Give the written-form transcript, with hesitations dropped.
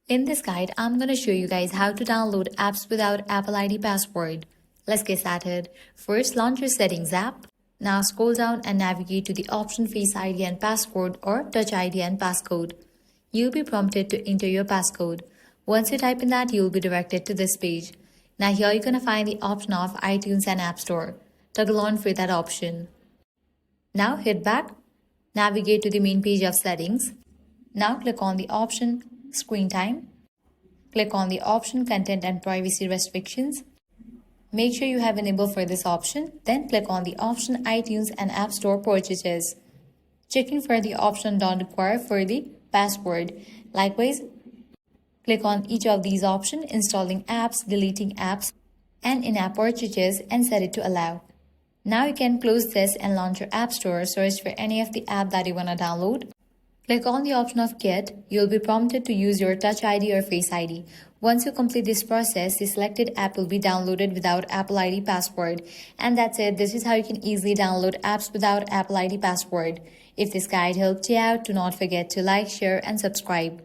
In this guide, I'm going to show you guys how to download apps without Apple ID password. Let's get started. First, launch your Settings app. Now scroll down and navigate to the option Face ID and Passcode or Touch ID and Passcode. You'll be prompted to enter your passcode. Once you type in that, you'll be directed to this page. Now here you're going to find the option of iTunes and App Store. Toggle on for that option. Now hit back. Navigate to the main page of settings. Now click on the option Screen Time. Click on the option Content and Privacy Restrictions. Make sure you have enabled for this option. Then click on the option iTunes and App Store Purchases. Checking for the option Don't Require for the Password. Likewise, click on each of these options, installing apps, deleting apps, and in-app purchases, and set it to allow. Now you can close this and launch your App Store. Search for any of the app that you want to download. Click on the option of Get. You'll be prompted to use your Touch ID or Face ID. Once you complete this process, the selected app will be downloaded without Apple ID password. And that's it. This is how you can easily download apps without Apple ID password. If this guide helped you out, do not forget to like, share, and subscribe.